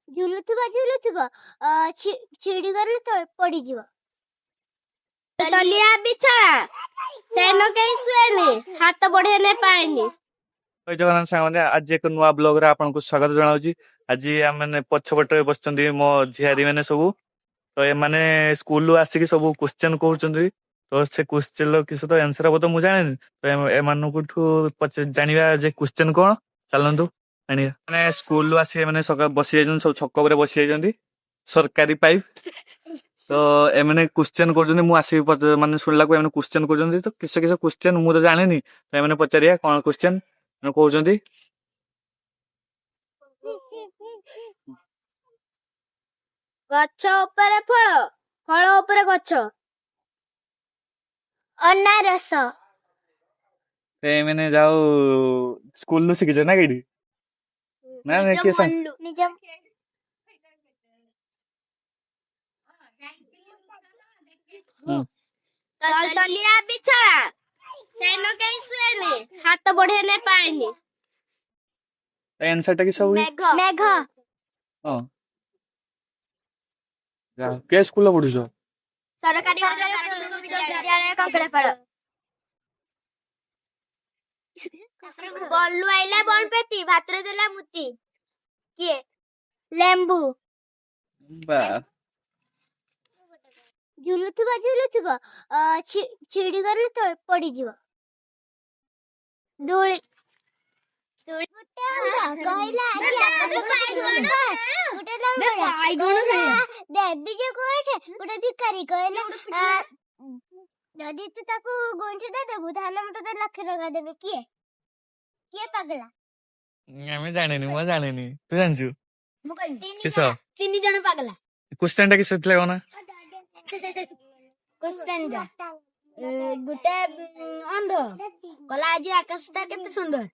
ଝୁଲୁଥିବ ଝୁଲୁଥିବ ଛିଡ଼ିଗଲେ ପଡ଼ିଯିବ। ତଲିଆ ବିଛଣା ସେନ କେହି ଶୁଏନି, ହାତ ବଢେଇଲେ ପାଏନି। ଜୟ ଜଗନ୍ନାଥ ସାଙ୍ଗମାନେ, ଆଜି ଏକ ନୂଆ ବ୍ଲଗରେ ଆପଣଙ୍କୁ ସ୍ୱାଗତ ଜଣାଉଛି। ଆଜି ଆମେ ପଛପଟେ ବସିଛନ୍ତି ମୋ ଝିଆରୀ ମାନେ ସବୁ। ତ ଏମାନେ ସ୍କୁଲରୁ ଆସିକି ସବୁ କ୍ୱେଶ୍ଚେନ୍ କରୁଛନ୍ତି। ତ ସେ କ୍ୱେଶ୍ଚେନ୍ ର କିଛି ତ ଆନ୍ସର ହବ ତ ମୁଁ ଜାଣିନି। ତ ଏମାନଙ୍କଠୁ ଜାଣିବା ଯେ କ୍ୱେଶ୍ଚେନ୍ କଣ, ଚାଲନ୍ତୁ ଜାଣିବା। ମାନେ ସ୍କୁଲରୁ ଆସିକି ମାନେ ସକାଳେ ବସି ଯାଇଛନ୍ତି, ସବୁ ଛକ ଉପରେ ବସି ଯାଇଛନ୍ତି, ସରକାରୀ ପାଇପ୍। ତ ଏମାନେ କ୍ୱେଶ୍ଚେନ୍ କରୁଛନ୍ତି, ମୁଁ ଆସିକି ମାନେ ଶୁଣିଲାକୁ ଏମାନେ କ୍ୱେଶ୍ଚେନ୍ କରୁଛନ୍ତି। ତ କିଛି କିଛି କ୍ୱେଶ୍ଚେନ୍ ମୁଁ ତ ଜାଣିନି, ତ ଏମାନେ ପଚାରିବା କଣ କ୍ୱେଶ୍ଚେନ୍ କହୁଛନ୍ତି। ଗଛ ଉପରେ ଫଳ, ଫଳ ଉପରେ ଗଛ। ଅନାରସ। ଏମାନେ ଯାଉ ସ୍କୁଲରୁ ଶିଖିଛ ନା କିଠି ନା କିଏ ସାଙ୍ଗ? ତଲିଆ ବିଛଣା ସେନ କେହି ଶୁଏନି, ହାତ ବଢେଇଲେ ପାଏନି। ଆନ୍ସର ଟା କି ସବୁ? ମେଘ। ହଁ, କେ ସ୍କୁଲରେ ପଢୁଛ? ସରକାରୀ ବିଦ୍ୟାଳୟ କଙ୍କଡ଼ାପାଳ। ବନଲୁ ଆଇଲା ବନପେତି, ଭାତରେ ଦେଲା ମୁତି। କିଏ? ଲେମ୍ବୁ। ବା ଝୁଲୁଥିବ ଛିଡ଼ିଗଲେ ପଡ଼ିଯିବ। ଦୋଳି। ଦେବି ଯେ କୋଉଠି ଗୋଟେ ଭିକାରୀ କହିଲା ଯଦି ତୁ ତାକୁ ଗଣ୍ଠି ଦେବୁ ତାହେଲେ ମୁଁ ତତେ ଲକ୍ଷ ଟଙ୍କା ଦେବି। କିଏ କିଏ ପାଗଲା? ଆମେ ଜାଣିନି, ମୁଁ ଜାଣିନି, ତୁ ଜାଣିଛୁ? ତିନି ଜଣ ପାଗଲା। କ୍ୱେଶ୍ଚେନ୍ ଟା କିଛି ଥିଲା କଣ? ଗୋଟେ ଅନ୍ଧ କହିଲା ଆଜି ଆକାଶଟା କେତେ ସୁନ୍ଦର।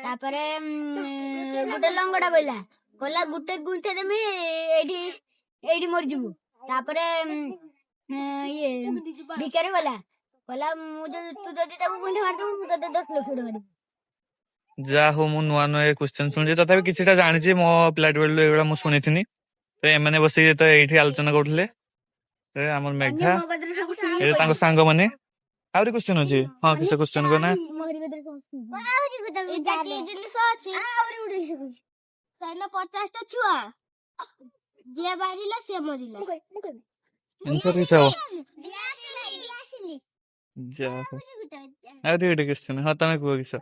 ତାପରେ ଗୋଟେ ଲଙ୍ଗଡା କହିଲା ଗୋଟେ ଗୁଣ୍ଠେ ଦେମି ଏଇଠି ଏଇଠି ମରିଯିବୁ। ତାପରେ ଇଏ ଭିକାରୀ କହିଲା ତୁ ଯଦି ତାକୁ ଗୁଣ୍ଠେ ମାରିଦବୁ ମୁଁ ତତେ 10 ଲକ୍ଷ ଟଙ୍କା ଦେବି। ଯାହା ହଉ, ମୁଁ ନୂଆ ନୂଆ କ୍ୱେଶ୍ଚେନ୍ ଶୁଣିଛି, ତଥାପି କିଛିଟା ଜାଣିଛି। ମୋ ପିଲାଟି ବେଳୁ ଏଗୁଡ଼ା ମୁଁ ଶୁଣିଥିନି। ତ ଏମାନେ ବସିକି ତ ଏଇଠି ଆଲୋଚନା କରୁଥିଲେ। ଆମର ମେଘା, ଏ ତାଙ୍କ ସାଙ୍ଗମାନେ। ଆହୁରି କ୍ୱେଶ୍ଚେନ୍ ଅଛି? ହଁ, କିଛି କ୍ୱେଶ୍ଚେନ୍ କନା। ଜିନିଷ ଅଛି 50ଟା ଛୁଆ, ଯିଏ ବାହାରିଲା ସିଏ ମରିଲା। ଆନ୍ସର କିଛି ହବ? ଯାହା ହଉ, ଆଉ ଟିକେ କ୍ୱେଶ୍ଚେନ୍। ହଁ, ତମେ କୁହ କିସ?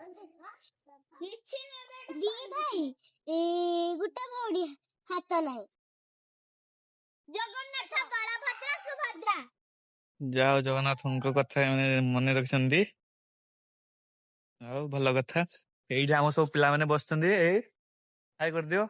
ଦି ଭାଇ ଗୋଟେ ଭଉଣୀ, ହାତ ନାହିଁ। ଜଗନ୍ନାଥ, ବଳଭଦ୍ର, ସୁଭଦ୍ରା। ଯାହା ହଉ, ଜଗନ୍ନାଥଙ୍କ କଥା ମନେ ରଖିଛନ୍ତି। ଆଉ ଭଲ କଥା। ଏଇଠି ଆମ ସବୁ ପିଲାମାନେ ବସିଛନ୍ତି। ଏଇ ହାଇ କରିଦିଅ।